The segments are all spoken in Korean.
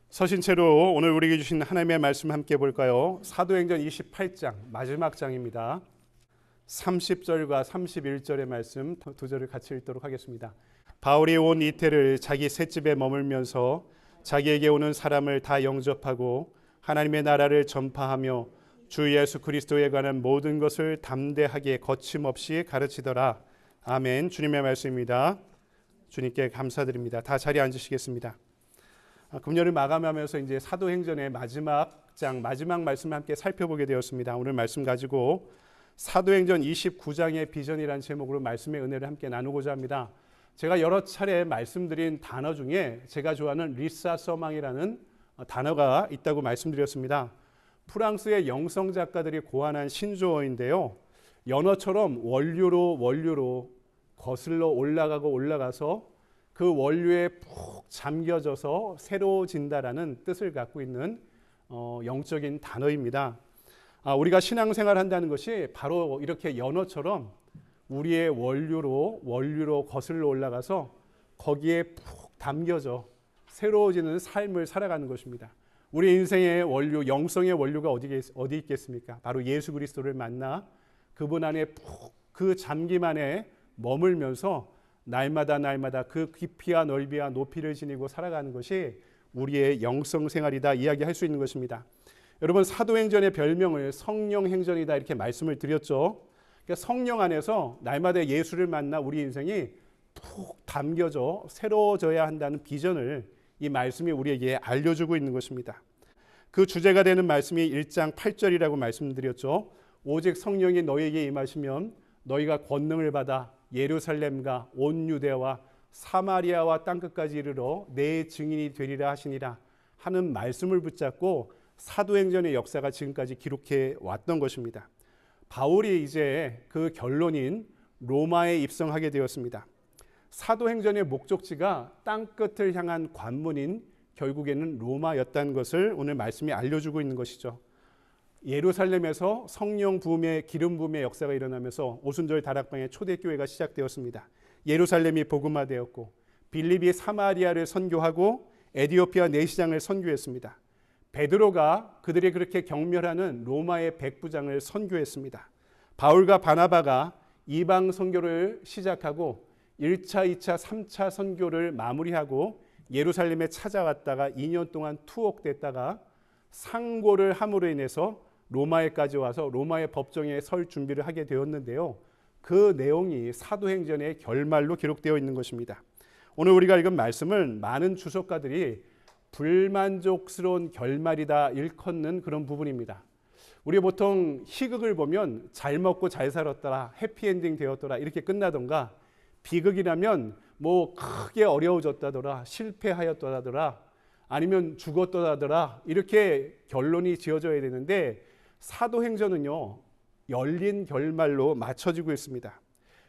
서신체로 오늘 우리에게 주신 하나님의 말씀 함께 볼까요? 사도행전 28장 마지막 장입니다. 30절과 31절의 말씀 두 절을 같이 읽도록 하겠습니다. 바울이 온 이태를 자기 셋집에 머물면서 자기에게 오는 사람을 다 영접하고 하나님의 나라를 전파하며 주 예수 그리스도에 관한 모든 것을 담대하게 거침없이 가르치더라. 아멘. 주님의 말씀입니다. 주님께 감사드립니다. 다 자리에 앉으시겠습니다. 금년을 마감하면서 이제 사도행전의 마지막 장, 마지막 말씀을 함께 살펴보게 되었습니다. 오늘 말씀 가지고 사도행전 29장의 비전이라는 제목으로 말씀의 은혜를 함께 나누고자 합니다. 제가 여러 차례 말씀드린 단어 중에 제가 좋아하는 리사 서망이라는 단어가 있다고 말씀드렸습니다. 프랑스의 영성 작가들이 고안한 신조어인데요. 연어처럼 원류로 거슬러 올라가서 그 원료에 푹 잠겨져서 새로워진다라는 뜻을 갖고 있는 영적인 단어입니다. 우리가 신앙생활 한다는 것이 바로 이렇게 연어처럼 우리의 원류로 거슬러 올라가서 거기에 푹 담겨져 새로워지는 삶을 살아가는 것입니다. 우리 인생의 원료, 영성의 원료가 어디 있겠습니까? 바로 예수 그리스도를 만나 그분 안에 푹 그 잠김 안에 머물면서 날마다 그 깊이와 넓이와 높이를 지니고 살아가는 것이 우리의 영성 생활이다 이야기할 수 있는 것입니다. 여러분, 사도행전의 별명을 성령행전이다 이렇게 말씀을 드렸죠. 그러니까 성령 안에서 날마다 예수를 만나 우리 인생이 푹 담겨져 새로워져야 한다는 비전을 이 말씀이 우리에게 알려주고 있는 것입니다. 그 주제가 되는 말씀이 1장 8절이라고 말씀드렸죠. 오직 성령이 너희에게 임하시면 너희가 권능을 받아 예루살렘과 온 유대와 사마리아와 땅끝까지 이르러 내 증인이 되리라 하시니라 하는 말씀을 붙잡고 사도행전의 역사가 지금까지 기록해 왔던 것입니다. 바울이 이제 그 결론인 로마에 입성하게 되었습니다. 사도행전의 목적지가 땅끝을 향한 관문인 결국에는 로마였다는 것을 오늘 말씀이 알려주고 있는 것이죠. 예루살렘에서 성령 부음의 기름 부음의 역사가 일어나면서 오순절 다락방의 초대교회가 시작되었습니다. 예루살렘이 복음화되었고 빌립이 사마리아를 선교하고 에디오피아 내시장을 선교했습니다. 베드로가 그들이 그렇게 경멸하는 로마의 백부장을 선교했습니다. 바울과 바나바가 이방 선교를 시작하고 1차, 2차, 3차 선교를 마무리하고 예루살렘에 찾아왔다가 2년 동안 투옥됐다가 상고를 함으로 인해서 로마에까지 와서 로마의 법정에 설 준비를 하게 되었는데요. 그 내용이 사도행전의 결말로 기록되어 있는 것입니다. 오늘 우리가 읽은 말씀은 많은 주석가들이 불만족스러운 결말이다 일컫는 그런 부분입니다. 우리 보통 희극을 보면 잘 먹고 잘 살았더라, 해피엔딩 되었더라 이렇게 끝나던가, 비극이라면 뭐 크게 어려워졌다더라, 실패하였더라더라, 아니면 죽었더라더라 이렇게 결론이 지어져야 되는데 사도행전은요 열린 결말로 맞춰지고 있습니다.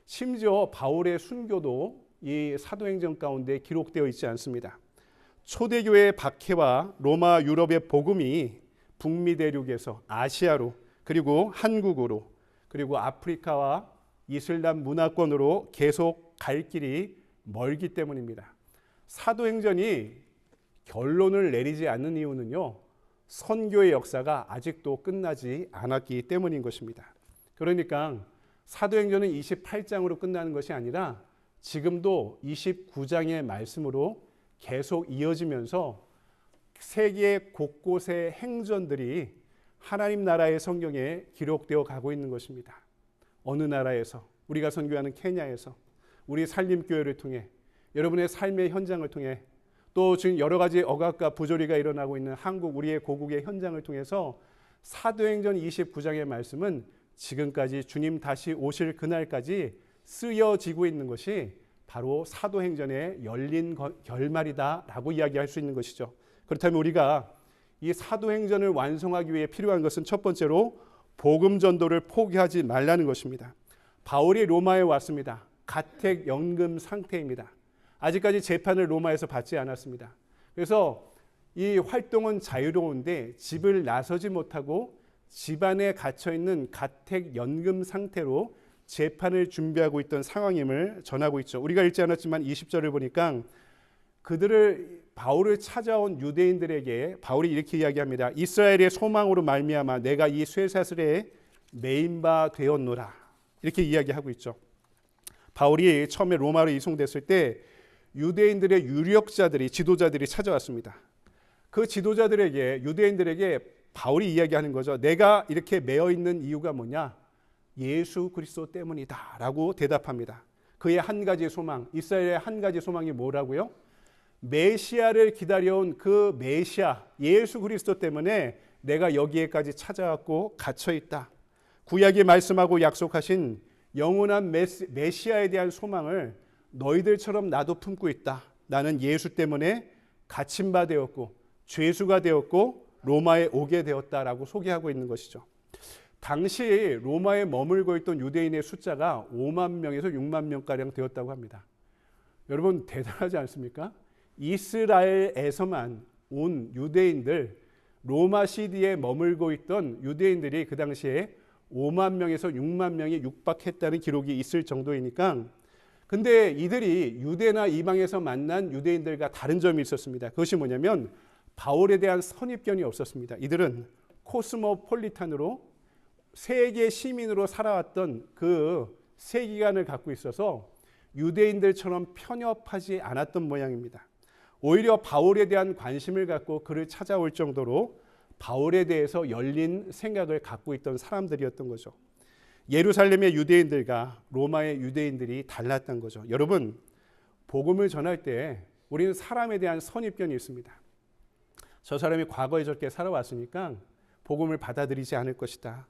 심지어 바울의 순교도 이 사도행전 가운데 기록되어 있지 않습니다. 초대교회의 박해와 로마 유럽의 복음이 북미 대륙에서 아시아로 그리고 한국으로 그리고 아프리카와 이슬람 문화권으로 계속 갈 길이 멀기 때문입니다. 사도행전이 결론을 내리지 않는 이유는요, 선교의 역사가 아직도 끝나지 않았기 때문인 것입니다. 그러니까 사도행전은 28장으로 끝나는 것이 아니라 지금도 29장의 말씀으로 계속 이어지면서 세계 곳곳의 행전들이 하나님 나라의 성경에 기록되어 가고 있는 것입니다. 어느 나라에서, 우리가 선교하는 케냐에서, 우리 산림교회를 통해, 여러분의 삶의 현장을 통해, 또 지금 여러 가지 억압과 부조리가 일어나고 있는 한국, 우리의 고국의 현장을 통해서 사도행전 29장의 말씀은 지금까지 주님 다시 오실 그날까지 쓰여지고 있는 것이 바로 사도행전의 열린 결말이다라고 이야기할 수 있는 것이죠. 그렇다면 우리가 이 사도행전을 완성하기 위해 필요한 것은 첫 번째로 복음 전도를 포기하지 말라는 것입니다. 바울이 로마에 왔습니다. 가택 연금 상태입니다. 아직까지 재판을 로마에서 받지 않았습니다. 그래서 이 활동은 자유로운데 집을 나서지 못하고 집안에 갇혀있는 가택 연금 상태로 재판을 준비하고 있던 상황임을 전하고 있죠. 우리가 읽지 않았지만 20절을 보니까 그들을 바울을 찾아온 유대인들에게 바울이 이렇게 이야기합니다. 이스라엘의 소망으로 말미암아 내가 이 쇠사슬에 매인 바 되었노라. 이렇게 이야기하고 있죠. 바울이 처음에 로마로 이송됐을 때 유대인들의 유력자들이 지도자들이 찾아왔습니다. 그 지도자들에게 유대인들에게 바울이 이야기하는 거죠. 내가 이렇게 매여 있는 이유가 뭐냐? 예수 그리스도 때문이다 라고 대답합니다. 그의 한 가지 소망, 이스라엘의 한 가지 소망이 뭐라고요? 메시아를 기다려온 그 메시아 예수 그리스도 때문에 내가 여기에까지 찾아왔고 갇혀있다. 구약이 말씀하고 약속하신 영원한 메시아에 대한 소망을 너희들처럼 나도 품고 있다. 나는 예수 때문에 갇힌 바 되었고 죄수가 되었고 로마에 오게 되었다라고 소개하고 있는 것이죠. 당시 로마에 머물고 있던 유대인의 숫자가 5만 명에서 6만 명가량 되었다고 합니다. 여러분 대단하지 않습니까? 이스라엘에서만 온 유대인들, 로마 시대에 머물고 있던 유대인들이 그 당시에 5만 명에서 6만 명이 육박했다는 기록이 있을 정도이니까, 근데 이들이 유대나 이방에서 만난 유대인들과 다른 점이 있었습니다. 그것이 뭐냐면 바울에 대한 선입견이 없었습니다. 이들은 코스모폴리탄으로 세계 시민으로 살아왔던 그 세계관을 갖고 있어서 유대인들처럼 편협하지 않았던 모양입니다. 오히려 바울에 대한 관심을 갖고 그를 찾아올 정도로 바울에 대해서 열린 생각을 갖고 있던 사람들이었던 거죠. 예루살렘의 유대인들과 로마의 유대인들이 달랐던 거죠. 여러분, 복음을 전할 때 우리는 사람에 대한 선입견이 있습니다. 저 사람이 과거에 저렇게 살아왔으니까 복음을 받아들이지 않을 것이다.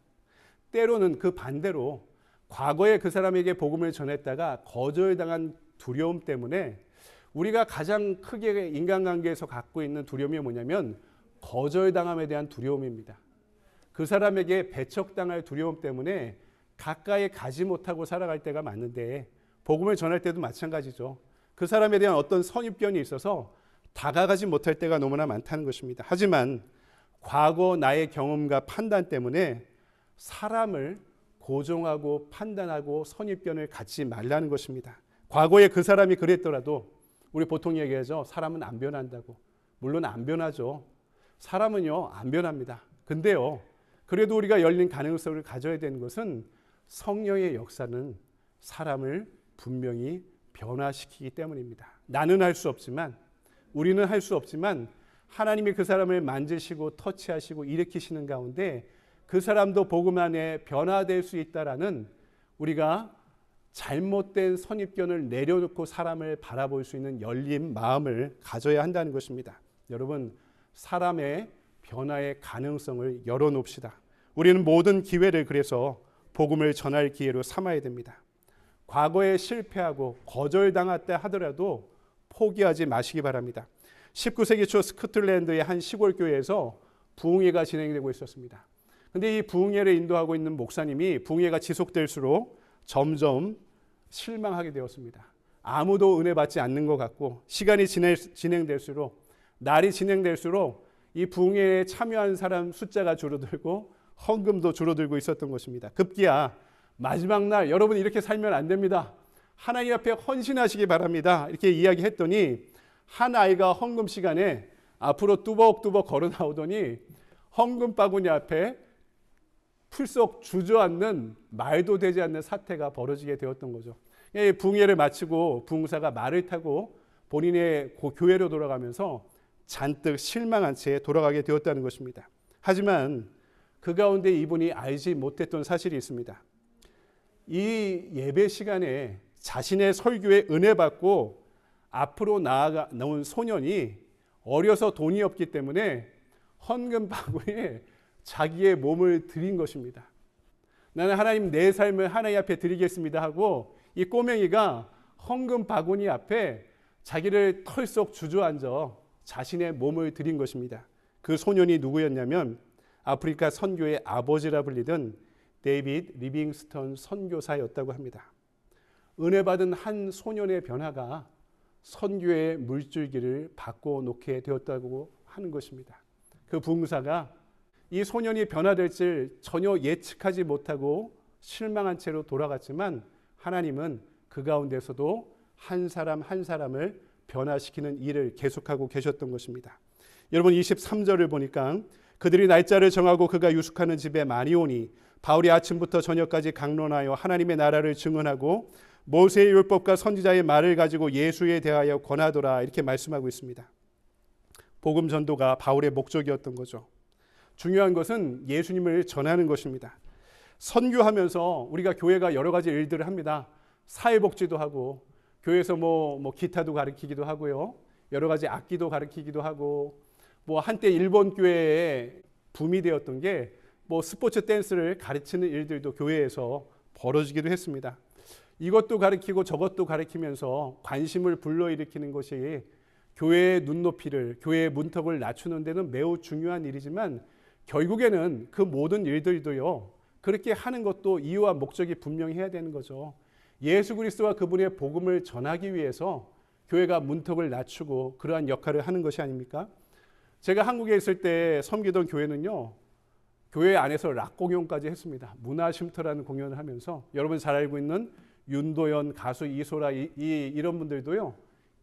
때로는 그 반대로 과거에 그 사람에게 복음을 전했다가 거절당한 두려움 때문에 우리가 가장 크게 인간관계에서 갖고 있는 두려움이 뭐냐면 거절당함에 대한 두려움입니다. 그 사람에게 배척당할 두려움 때문에 가까이 가지 못하고 살아갈 때가 많은데 복음을 전할 때도 마찬가지죠. 그 사람에 대한 어떤 선입견이 있어서 다가가지 못할 때가 너무나 많다는 것입니다. 하지만 과거 나의 경험과 판단 때문에 사람을 고정하고 판단하고 선입견을 갖지 말라는 것입니다. 과거에 그 사람이 그랬더라도 우리 보통 얘기하죠. 사람은 안 변한다고. 물론 안 변하죠. 사람은요 안 변합니다. 근데요 그래도 우리가 열린 가능성을 가져야 되는 것은 성령의 역사는 사람을 분명히 변화시키기 때문입니다. 나는 할 수 없지만, 우리는 할 수 없지만 하나님이 그 사람을 만지시고 터치하시고 일으키시는 가운데 그 사람도 복음 안에 변화될 수 있다라는, 우리가 잘못된 선입견을 내려놓고 사람을 바라볼 수 있는 열린 마음을 가져야 한다는 것입니다. 여러분, 사람의 변화의 가능성을 열어놓읍시다. 우리는 모든 기회를 그래서 복음을 전할 기회로 삼아야 됩니다. 과거에 실패하고 거절당했다 하더라도 포기하지 마시기 바랍니다. 19세기 초 스코틀랜드의 한 시골 교회에서 부흥회가 진행되고 있었습니다. 근데 이 부흥회를 인도하고 있는 목사님이 부흥회가 지속될수록 점점 실망하게 되었습니다. 아무도 은혜 받지 않는 것 같고, 시간이 진행될수록, 날이 진행될수록 이 부흥회에 참여한 사람 숫자가 줄어들고 헌금도 줄어들고 있었던 것입니다. 급기야 마지막 날 여러분 이렇게 살면 안 됩니다. 하나님 앞에 헌신하시기 바랍니다. 이렇게 이야기했더니 한 아이가 헌금 시간에 앞으로 뚜벅뚜벅 걸어 나오더니 헌금 바구니 앞에 풀썩 주저앉는, 말도 되지 않는 사태가 벌어지게 되었던 거죠. 부흥회를 마치고 부흥사가 말을 타고 본인의 교회로 돌아가면서 잔뜩 실망한 채 돌아가게 되었다는 것입니다. 하지만 그 가운데 이분이 알지 못했던 사실이 있습니다. 이 예배 시간에 자신의 설교에 은혜 받고 앞으로 나온 소년이 어려서 돈이 없기 때문에 헌금 바구니에 자기의 몸을 드린 것입니다. 나는 하나님 내 삶을 하나님 앞에 드리겠습니다 하고 이 꼬맹이가 헌금 바구니 앞에 자기를 털썩 주저앉아 자신의 몸을 드린 것입니다. 그 소년이 누구였냐면 아프리카 선교의 아버지라 불리던 데이비드 리빙스턴 선교사였다고 합니다. 은혜 받은 한 소년의 변화가 선교의 물줄기를 바꿔놓게 되었다고 하는 것입니다. 그 부흥사가 이 소년이 변화될지 전혀 예측하지 못하고 실망한 채로 돌아갔지만 하나님은 그 가운데서도 한 사람 한 사람을 변화시키는 일을 계속하고 계셨던 것입니다. 여러분 23절을 보니까 그들이 날짜를 정하고 그가 유숙하는 집에 많이 오니 바울이 아침부터 저녁까지 강론하여 하나님의 나라를 증언하고 모세의 율법과 선지자의 말을 가지고 예수에 대하여 권하더라 이렇게 말씀하고 있습니다. 복음 전도가 바울의 목적이었던 거죠. 중요한 것은 예수님을 전하는 것입니다. 선교하면서 우리가 교회가 여러 가지 일들을 합니다. 사회복지도 하고 교회에서 뭐 기타도 가르치기도 하고요. 여러 가지 악기도 가르치기도 하고 한때 일본 교회에 붐이 되었던 게 스포츠 댄스를 가르치는 일들도 교회에서 벌어지기도 했습니다. 이것도 가르치고 저것도 가르치면서 관심을 불러일으키는 것이 교회의 눈높이를, 교회의 문턱을 낮추는 데는 매우 중요한 일이지만 결국에는 그 모든 일들도요. 그렇게 하는 것도 이유와 목적이 분명히 해야 되는 거죠. 예수 그리스도와 그분의 복음을 전하기 위해서 교회가 문턱을 낮추고 그러한 역할을 하는 것이 아닙니까? 제가 한국에 있을 때 섬기던 교회는요. 교회 안에서 락 공연까지 했습니다. 문화쉼터라는 공연을 하면서 여러분 잘 알고 있는 윤도현, 가수 이소라 이런 분들도요.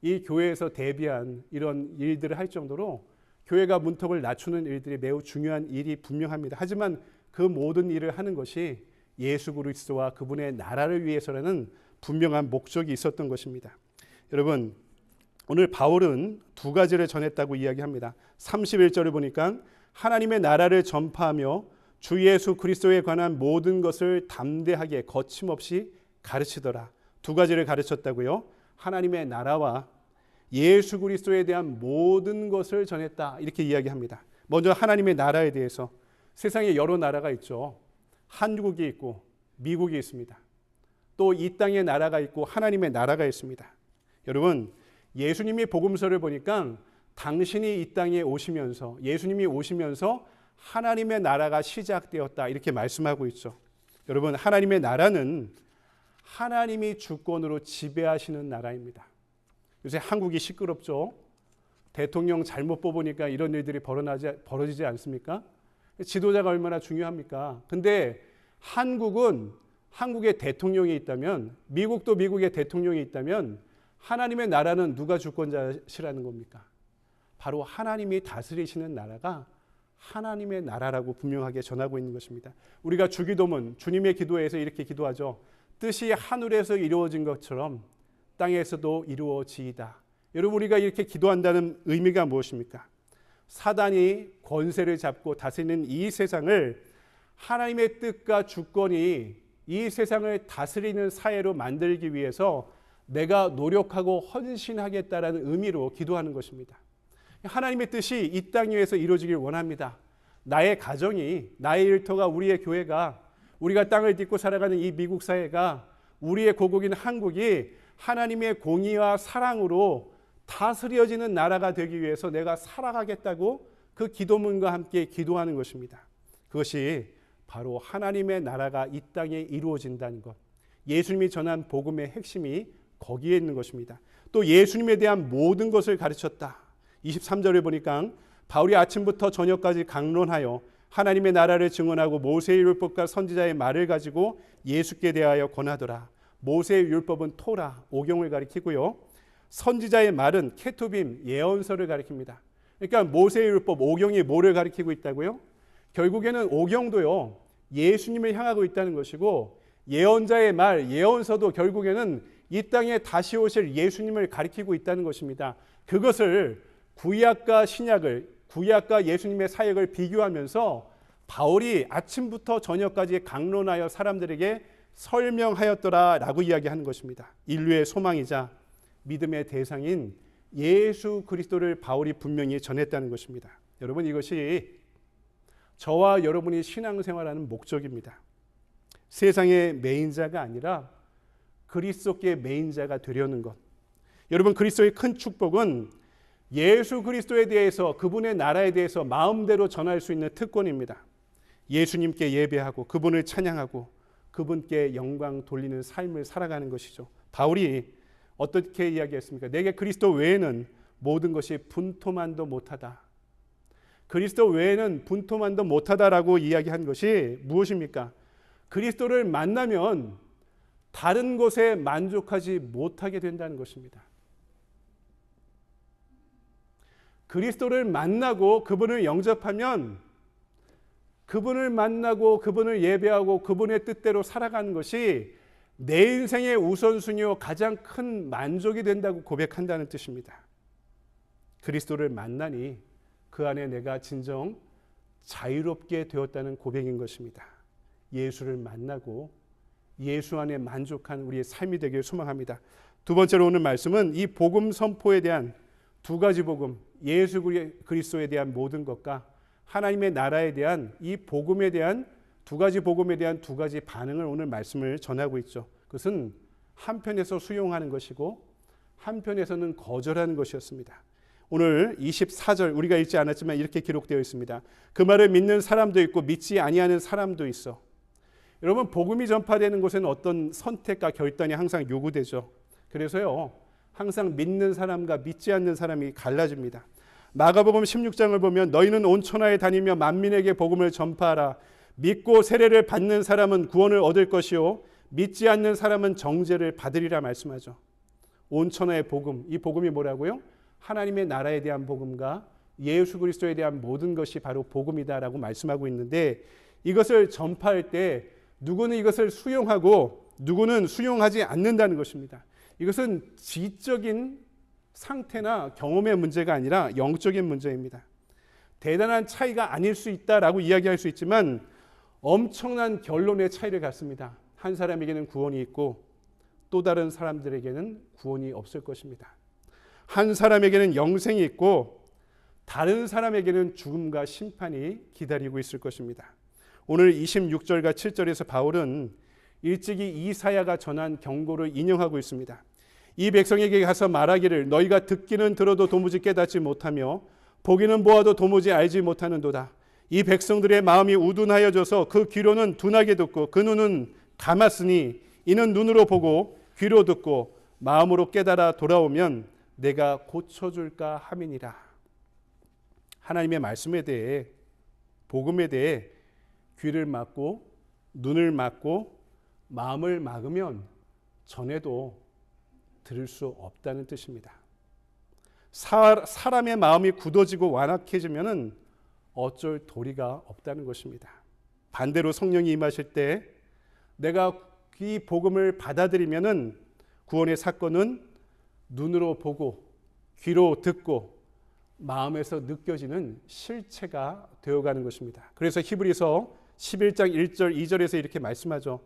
이 교회에서 데뷔한 이런 일들을 할 정도로 교회가 문턱을 낮추는 일들이 매우 중요한 일이 분명합니다. 하지만 그 모든 일을 하는 것이 예수 그리스도와 그분의 나라를 위해서라는 분명한 목적이 있었던 것입니다. 여러분 오늘 바울은 두 가지를 전했다고 이야기합니다. 31절을 보니까 하나님의 나라를 전파하며 주 예수 그리스도에 관한 모든 것을 담대하게 거침없이 가르치더라. 두 가지를 가르쳤다고요. 하나님의 나라와 예수 그리스도에 대한 모든 것을 전했다. 이렇게 이야기합니다. 먼저 하나님의 나라에 대해서 세상에 여러 나라가 있죠. 한국이 있고 미국이 있습니다. 또 이 땅의 나라가 있고 하나님의 나라가 있습니다. 여러분 예수님이 복음서를 보니까 당신이 이 땅에 오시면서 예수님이 오시면서 하나님의 나라가 시작되었다 이렇게 말씀하고 있죠. 여러분 하나님의 나라는 하나님이 주권으로 지배하시는 나라입니다. 요새 한국이 시끄럽죠. 대통령 잘못 뽑으니까 이런 일들이 벌어지지 않습니까? 지도자가 얼마나 중요합니까? 근데 한국은 한국의 대통령이 있다면 미국도 미국의 대통령이 있다면 하나님의 나라는 누가 주권자시라는 겁니까? 바로 하나님이 다스리시는 나라가 하나님의 나라라고 분명하게 전하고 있는 것입니다. 우리가 주기도문 주님의 기도에서 이렇게 기도하죠. 뜻이 하늘에서 이루어진 것처럼 땅에서도 이루어지이다. 여러분 우리가 이렇게 기도한다는 의미가 무엇입니까? 사단이 권세를 잡고 다스리는 이 세상을 하나님의 뜻과 주권이 이 세상을 다스리는 사회로 만들기 위해서 내가 노력하고 헌신하겠다라는 의미로 기도하는 것입니다. 하나님의 뜻이 이 땅 위에서 이루어지길 원합니다. 나의 가정이, 나의 일터가, 우리의 교회가, 우리가 땅을 딛고 살아가는 이 미국 사회가, 우리의 고국인 한국이 하나님의 공의와 사랑으로 다스려지는 나라가 되기 위해서 내가 살아가겠다고 그 기도문과 함께 기도하는 것입니다. 그것이 바로 하나님의 나라가 이 땅에 이루어진다는 것. 예수님이 전한 복음의 핵심이 거기에 있는 것입니다. 또 예수님에 대한 모든 것을 가르쳤다. 23절을 보니까 바울이 아침부터 저녁까지 강론하여 하나님의 나라를 증언하고 모세의 율법과 선지자의 말을 가지고 예수께 대하여 권하더라. 모세의 율법은 토라, 오경을 가리키고요. 선지자의 말은 케투빔, 예언서를 가리킵니다. 그러니까 모세의 율법, 오경이 뭐를 가리키고 있다고요? 결국에는 오경도요. 예수님을 향하고 있다는 것이고 예언자의 말, 예언서도 결국에는 이 땅에 다시 오실 예수님을 가리키고 있다는 것입니다. 그것을 구약과 신약을, 구약과 예수님의 사역을 비교하면서 바울이 아침부터 저녁까지 강론하여 사람들에게 설명하였더라라고 이야기하는 것입니다. 인류의 소망이자 믿음의 대상인 예수 그리스도를 바울이 분명히 전했다는 것입니다. 여러분 이것이 저와 여러분이 신앙생활하는 목적입니다. 세상의 메인자가 아니라 그리스도께 메인자가 되려는 것. 여러분 그리스도의 큰 축복은 예수 그리스도에 대해서 그분의 나라에 대해서 마음대로 전할 수 있는 특권입니다. 예수님께 예배하고 그분을 찬양하고 그분께 영광 돌리는 삶을 살아가는 것이죠. 바울이 어떻게 이야기했습니까? 내게 그리스도 외에는 모든 것이 분토만도 못하다. 그리스도 외에는 분토만도 못하다라고 이야기한 것이 무엇입니까? 그리스도를 만나면 다른 것에 만족하지 못하게 된다는 것입니다. 그리스도를 만나고 그분을 영접하면 그분을 만나고 그분을 예배하고 그분의 뜻대로 살아가는 것이 내 인생의 우선순위요 가장 큰 만족이 된다고 고백한다는 뜻입니다. 그리스도를 만나니 그 안에 내가 진정 자유롭게 되었다는 고백인 것입니다. 예수를 만나고 예수 안에 만족한 우리의 삶이 되길 소망합니다. 두 번째로 오늘 말씀은 이 복음 선포에 대한 두 가지 복음, 예수 그리스도에 대한 모든 것과 하나님의 나라에 대한 이 복음에 대한 두 가지 복음에 대한 두 가지 반응을 오늘 말씀을 전하고 있죠. 그것은 한편에서 수용하는 것이고 한편에서는 거절하는 것이었습니다. 오늘 24절 우리가 읽지 않았지만 이렇게 기록되어 있습니다. 그 말을 믿는 사람도 있고 믿지 아니하는 사람도 있어. 여러분, 복음이 전파되는 곳에는 어떤 선택과 결단이 항상 요구되죠. 그래서요, 항상 믿는 사람과 믿지 않는 사람이 갈라집니다. 마가복음 16장을 보면 너희는 온 천하에 다니며 만민에게 복음을 전파하라. 믿고 세례를 받는 사람은 구원을 얻을 것이요 믿지 않는 사람은 정죄를 받으리라 말씀하죠. 온 천하의 복음, 이 복음이 뭐라고요? 하나님의 나라에 대한 복음과 예수 그리스도에 대한 모든 것이 바로 복음이다라고 말씀하고 있는데, 이것을 전파할 때 누구는 이것을 수용하고 누구는 수용하지 않는다는 것입니다. 이것은 지적인 상태나 경험의 문제가 아니라 영적인 문제입니다. 대단한 차이가 아닐 수 있다라고 이야기할 수 있지만 엄청난 결론의 차이를 갖습니다. 한 사람에게는 구원이 있고 또 다른 사람들에게는 구원이 없을 것입니다. 한 사람에게는 영생이 있고 다른 사람에게는 죽음과 심판이 기다리고 있을 것입니다. 오늘 26절과 7절에서 바울은 일찍이 이사야가 전한 경고를 인용하고 있습니다. 이 백성에게 가서 말하기를 너희가 듣기는 들어도 도무지 깨닫지 못하며 보기는 보아도 도무지 알지 못하는도다. 이 백성들의 마음이 우둔하여져서 그 귀로는 둔하게 듣고 그 눈은 감았으니 이는 눈으로 보고 귀로 듣고 마음으로 깨달아 돌아오면 내가 고쳐줄까 함이니라. 하나님의 말씀에 대해, 복음에 대해 귀를 막고 눈을 막고 마음을 막으면 전에도 들을 수 없다는 뜻입니다. 사람의 마음이 굳어지고 완악해지면 어쩔 도리가 없다는 것입니다. 반대로 성령이 임하실 때 내가 이 복음을 받아들이면 구원의 사건은 눈으로 보고 귀로 듣고 마음에서 느껴지는 실체가 되어가는 것입니다. 그래서 히브리서 11장 1절 2절에서 이렇게 말씀하죠.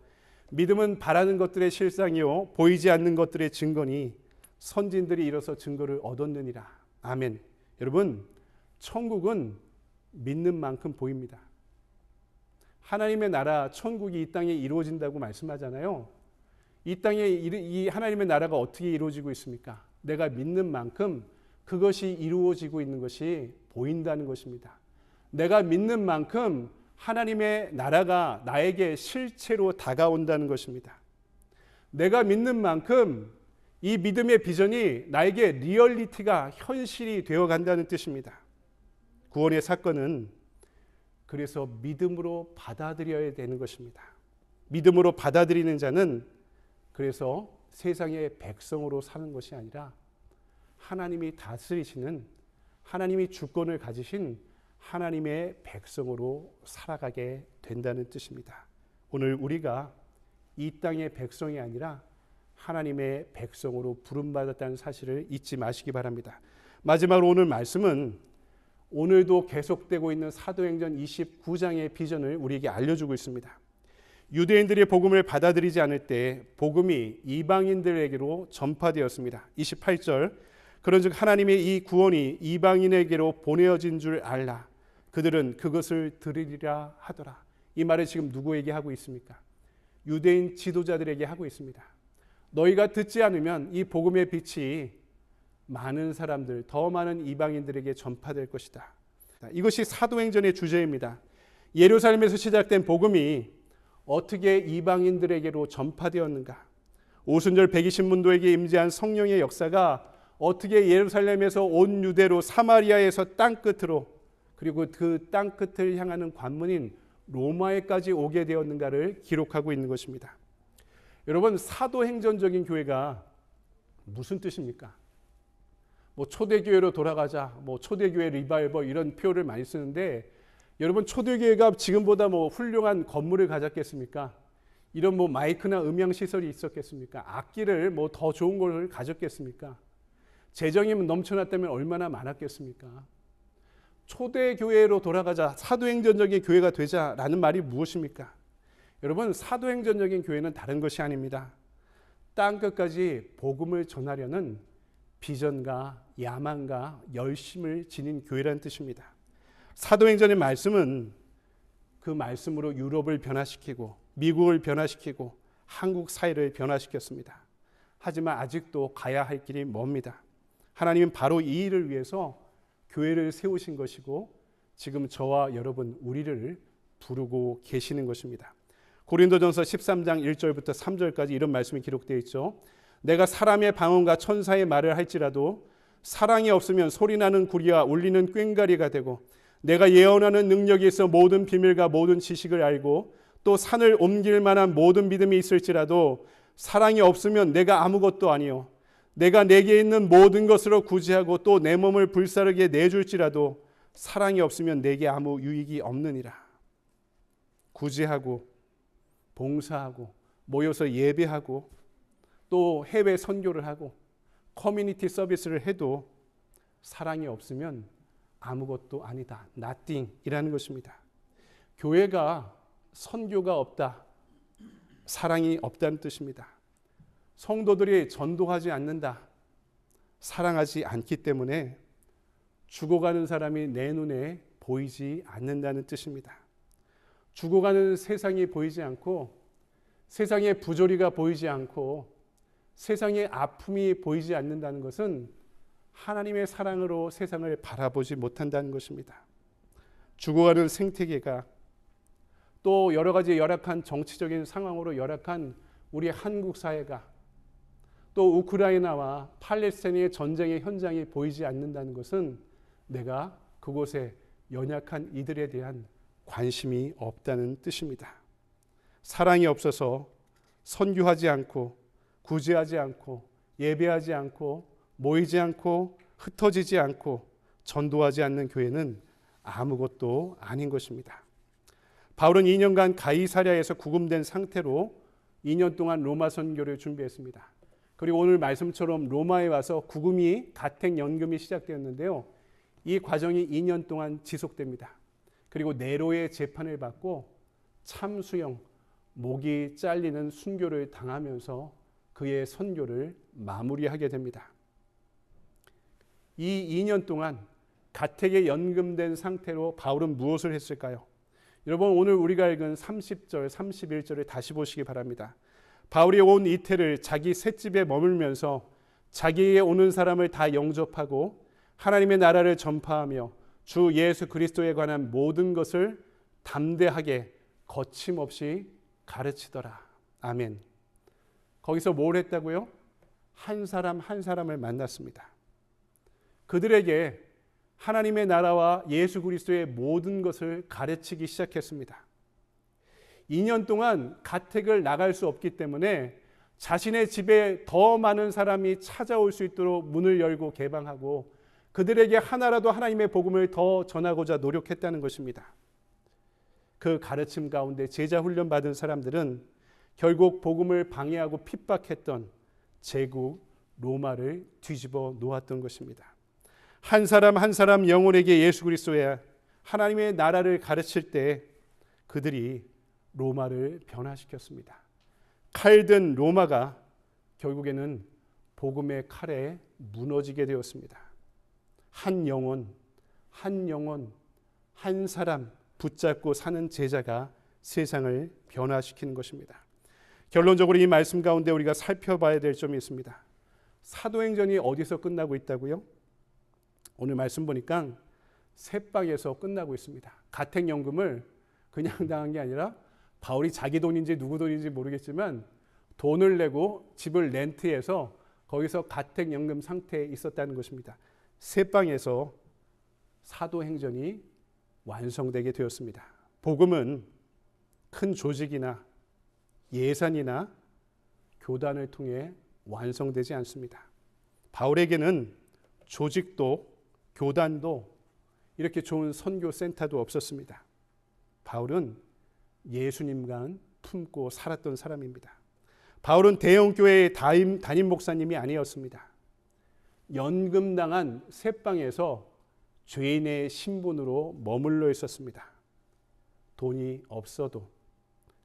믿음은 바라는 것들의 실상이요 보이지 않는 것들의 증거니 선진들이 이뤄서 증거를 얻었느니라. 아멘. 여러분, 천국은 믿는 만큼 보입니다. 하나님의 나라, 천국이 이 땅에 이루어진다고 말씀하잖아요. 이 땅에 이 하나님의 나라가 어떻게 이루어지고 있습니까? 내가 믿는 만큼 그것이 이루어지고 있는 것이 보인다는 것입니다. 내가 믿는 만큼 하나님의 나라가 나에게 실체로 다가온다는 것입니다. 내가 믿는 만큼 이 믿음의 비전이 나에게 리얼리티가 현실이 되어간다는 뜻입니다. 구원의 사건은 그래서 믿음으로 받아들여야 되는 것입니다. 믿음으로 받아들이는 자는 그래서 세상의 백성으로 사는 것이 아니라 하나님이 다스리시는, 하나님이 주권을 가지신 하나님의 백성으로 살아가게 된다는 뜻입니다. 오늘 우리가 이 땅의 백성이 아니라 하나님의 백성으로 부름받았다는 사실을 잊지 마시기 바랍니다. 마지막으로 오늘 말씀은 오늘도 계속되고 있는 사도행전 29장의 비전을 우리에게 알려주고 있습니다. 유대인들이 복음을 받아들이지 않을 때 복음이 이방인들에게로 전파되었습니다. 28절, 그런즉 하나님의 이 구원이 이방인에게로 보내어진 줄 알라. 그들은 그것을 들으리라 하더라. 이 말을 지금 누구에게 하고 있습니까? 유대인 지도자들에게 하고 있습니다. 너희가 듣지 않으면 이 복음의 빛이 많은 사람들, 더 많은 이방인들에게 전파될 것이다. 이것이 사도행전의 주제입니다. 예루살렘에서 시작된 복음이 어떻게 이방인들에게로 전파되었는가? 오순절 120문도에게 임재한 성령의 역사가 어떻게 예루살렘에서 온 유대로 사마리아에서 땅끝으로 그리고 그 땅끝을 향하는 관문인 로마에까지 오게 되었는가를 기록하고 있는 것입니다. 여러분, 사도행전적인 교회가 무슨 뜻입니까? 뭐 초대교회로 돌아가자, 뭐 초대교회 리바이벌 이런 표현을 많이 쓰는데 여러분 초대교회가 지금보다 뭐 훌륭한 건물을 가졌겠습니까? 이런 뭐 마이크나 음향 시설이 있었겠습니까? 악기를 뭐 더 좋은 걸 가졌겠습니까? 재정이 넘쳐났다면 얼마나 많았겠습니까? 초대교회로 돌아가자, 사도행전적인 교회가 되자라는 말이 무엇입니까? 여러분 사도행전적인 교회는 다른 것이 아닙니다. 땅끝까지 복음을 전하려는 비전과 야망과 열심을 지닌 교회라는 뜻입니다. 사도행전의 말씀은 그 말씀으로 유럽을 변화시키고 미국을 변화시키고 한국 사회를 변화시켰습니다. 하지만 아직도 가야 할 길이 멉니다. 하나님은 바로 이 일을 위해서 교회를 세우신 것이고 지금 저와 여러분 우리를 부르고 계시는 것입니다. 고린도전서 13장 1절부터 3절까지 이런 말씀이 기록되어 있죠. 내가 사람의 방언과 천사의 말을 할지라도 사랑이 없으면 소리나는 구리와 울리는 꽹과리가 되고 내가 예언하는 능력이 있어 모든 비밀과 모든 지식을 알고 또 산을 옮길 만한 모든 믿음이 있을지라도 사랑이 없으면 내가 아무것도 아니요 내가 내게 있는 모든 것으로 구제하고 또 내 몸을 불사르게 내줄지라도 사랑이 없으면 내게 아무 유익이 없느니라. 구제하고 봉사하고 모여서 예배하고 또 해외 선교를 하고 커뮤니티 서비스를 해도 사랑이 없으면 아무것도 아니다. nothing이라는 것입니다. 교회가 선교가 없다. 사랑이 없다는 뜻입니다. 성도들이 전도하지 않는다. 사랑하지 않기 때문에 죽어가는 사람이 내 눈에 보이지 않는다는 뜻입니다. 죽어가는 세상이 보이지 않고 세상의 부조리가 보이지 않고 세상의 아픔이 보이지 않는다는 것은 하나님의 사랑으로 세상을 바라보지 못한다는 것입니다. 죽어가는 생태계가 또 여러 가지 열악한 정치적인 상황으로 열악한 우리 한국 사회가 또 우크라이나와 팔레스타인의 전쟁의 현장이 보이지 않는다는 것은 내가 그곳에 연약한 이들에 대한 관심이 없다는 뜻입니다. 사랑이 없어서 선교하지 않고 구제하지 않고 예배하지 않고 모이지 않고 흩어지지 않고 전도하지 않는 교회는 아무것도 아닌 것입니다. 바울은 2년간 가이사랴에서 구금된 상태로 2년 동안 로마 선교를 준비했습니다. 그리고 오늘 말씀처럼 로마에 와서 구금이 가택연금이 시작되었는데요. 이 과정이 2년 동안 지속됩니다. 그리고 네로의 재판을 받고 참수형, 목이 잘리는 순교를 당하면서 그의 선교를 마무리하게 됩니다. 이 2년 동안 가택에 연금된 상태로 바울은 무엇을 했을까요? 여러분 오늘 우리가 읽은 30절, 31절을 다시 보시기 바랍니다. 바울이 온 이태를 자기 셋집에 머물면서 자기에게 오는 사람을 다 영접하고 하나님의 나라를 전파하며 주 예수 그리스도에 관한 모든 것을 담대하게 거침없이 가르치더라. 아멘. 거기서 뭘 했다고요? 한 사람 한 사람을 만났습니다. 그들에게 하나님의 나라와 예수 그리스도의 모든 것을 가르치기 시작했습니다. 2년 동안 가택을 나갈 수 없기 때문에 자신의 집에 더 많은 사람이 찾아올 수 있도록 문을 열고 개방하고 그들에게 하나라도 하나님의 복음을 더 전하고자 노력했다는 것입니다. 그 가르침 가운데 제자 훈련 받은 사람들은 결국 복음을 방해하고 핍박했던 제국 로마를 뒤집어 놓았던 것입니다. 한 사람 한 사람 영혼에게 예수 그리스도의 하나님의 나라를 가르칠 때 그들이 로마를 변화시켰습니다. 칼든 로마가 결국에는 복음의 칼에 무너지게 되었습니다. 한 영혼, 한 사람 붙잡고 사는 제자가 세상을 변화시키는 것입니다. 결론적으로 이 말씀 가운데 우리가 살펴봐야 될 점이 있습니다. 사도행전이 어디서 끝나고 있다고요? 오늘 말씀 보니까 셋방에서 끝나고 있습니다. 가택연금을 그냥 당한 게 아니라 바울이 자기 돈인지 누구 돈인지 모르겠지만 돈을 내고 집을 렌트해서 거기서 가택연금 상태에 있었다는 것입니다. 셋방에서 사도행전이 완성되게 되었습니다. 복음은 큰 조직이나 예산이나 교단을 통해 완성되지 않습니다. 바울에게는 조직도 교단도 이렇게 좋은 선교센터도 없었습니다. 바울은 예수님과 품고 살았던 사람입니다. 바울은 대형교회의 담임 목사님이 아니었습니다. 연금당한 새방에서 죄인의 신분으로 머물러 있었습니다. 돈이 없어도,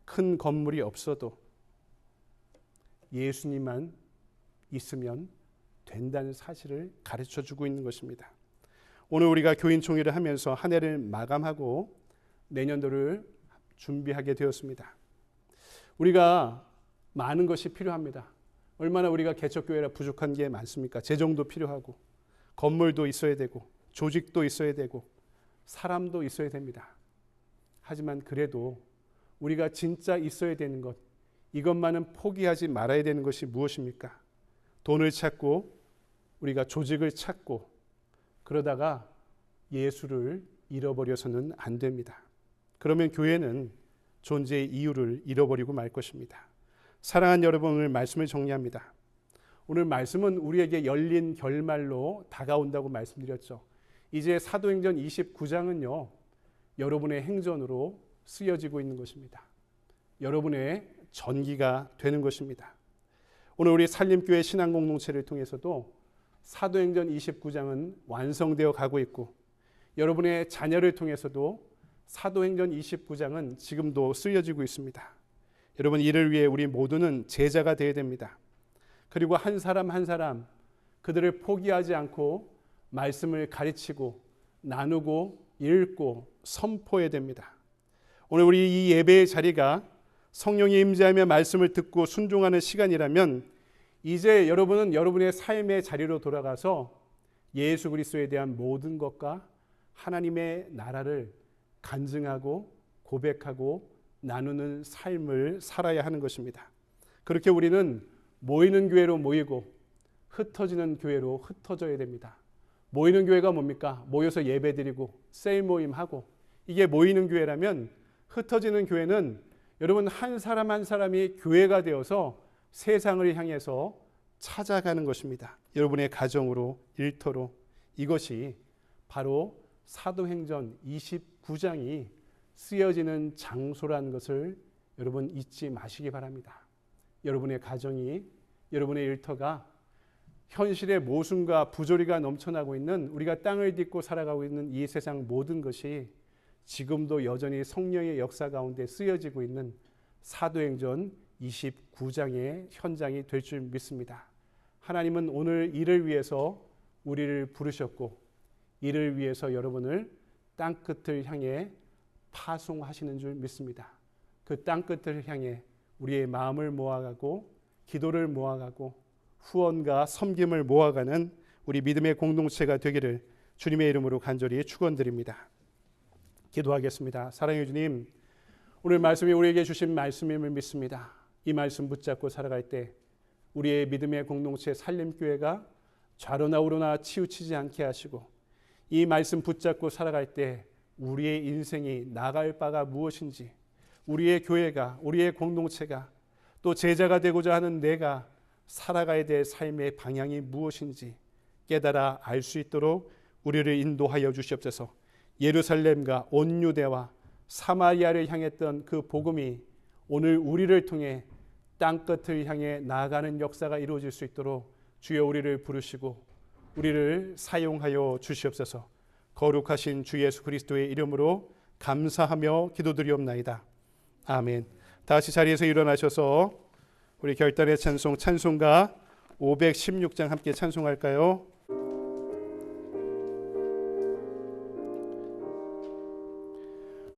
큰 건물이 없어도 예수님만 있으면 된다는 사실을 가르쳐주고 있는 것입니다. 오늘 우리가 교인총회를 하면서 한 해를 마감하고 내년도를 준비하게 되었습니다. 우리가 많은 것이 필요합니다. 얼마나 우리가 개척교회라 부족한 게 많습니까? 재정도 필요하고, 건물도 있어야 되고, 조직도 있어야 되고, 사람도 있어야 됩니다. 하지만 그래도 우리가 진짜 있어야 되는 것, 이것만은 포기하지 말아야 되는 것이 무엇입니까? 돈을 찾고 우리가 조직을 찾고 그러다가 예수를 잃어버려서는 안 됩니다. 그러면 교회는 존재의 이유를 잃어버리고 말 것입니다. 사랑하는 여러분, 오늘 말씀을 정리합니다. 오늘 말씀은 우리에게 열린 결말로 다가온다고 말씀드렸죠. 이제 사도행전 29장은요, 여러분의 행전으로 쓰여지고 있는 것입니다. 여러분의 전기가 되는 것입니다. 오늘 우리 산림교회 신앙공동체를 통해서도 사도행전 29장은 완성되어 가고 있고, 여러분의 자녀를 통해서도 사도행전 29장은 지금도 쓰여지고 있습니다. 여러분, 이를 위해 우리 모두는 제자가 되어야 됩니다. 그리고 한 사람 한 사람 그들을 포기하지 않고 말씀을 가르치고 나누고 읽고 선포해야 됩니다. 오늘 우리 이 예배의 자리가 성령이 임재하며 말씀을 듣고 순종하는 시간이라면 이제 여러분은 여러분의 삶의 자리로 돌아가서 예수 그리스도에 대한 모든 것과 하나님의 나라를 간증하고 고백하고 나누는 삶을 살아야 하는 것입니다. 그렇게 우리는 모이는 교회로 모이고 흩어지는 교회로 흩어져야 됩니다. 모이는 교회가 뭡니까? 모여서 예배드리고 세일 모임하고, 이게 모이는 교회라면, 흩어지는 교회는 여러분 한 사람 한 사람이 교회가 되어서 세상을 향해서 찾아가는 것입니다. 여러분의 가정으로, 일터로. 이것이 바로 사도행전 29장이 쓰여지는 장소라는 것을 여러분 잊지 마시기 바랍니다. 여러분의 가정이, 여러분의 일터가 현실의 모순과 부조리가 넘쳐나고 있는, 우리가 땅을 딛고 살아가고 있는 이 세상 모든 것이 지금도 여전히 성령의 역사 가운데 쓰여지고 있는 사도행전 29장의 현장이 될 줄 믿습니다. 하나님은 오늘 이를 위해서 우리를 부르셨고, 이를 위해서 여러분을 땅끝을 향해 파송하시는 줄 믿습니다. 그 땅끝을 향해 우리의 마음을 모아가고 기도를 모아가고 후원과 섬김을 모아가는 우리 믿음의 공동체가 되기를 주님의 이름으로 간절히 축원드립니다. 기도하겠습니다. 사랑해 주님, 오늘 말씀이 우리에게 주신 말씀임을 믿습니다. 이 말씀 붙잡고 살아갈 때 우리의 믿음의 공동체 산림교회가 좌로나 우로나 치우치지 않게 하시고, 이 말씀 붙잡고 살아갈 때 우리의 인생이 나갈 바가 무엇인지, 우리의 교회가, 우리의 공동체가, 또 제자가 되고자 하는 내가 살아가야 될 삶의 방향이 무엇인지 깨달아 알 수 있도록 우리를 인도하여 주시옵소서. 예루살렘과 온 유대와 사마리아를 향했던 그 복음이 오늘 우리를 통해 땅끝을 향해 나아가는 역사가 이루어질 수 있도록 주여 우리를 부르시고 우리를 사용하여 주시옵소서. 거룩하신 주 예수 그리스도의 이름으로 감사하며 기도드리옵나이다. 아멘. 다시 자리에서 일어나셔서 우리 결단의 찬송가 516장 함께 찬송할까요?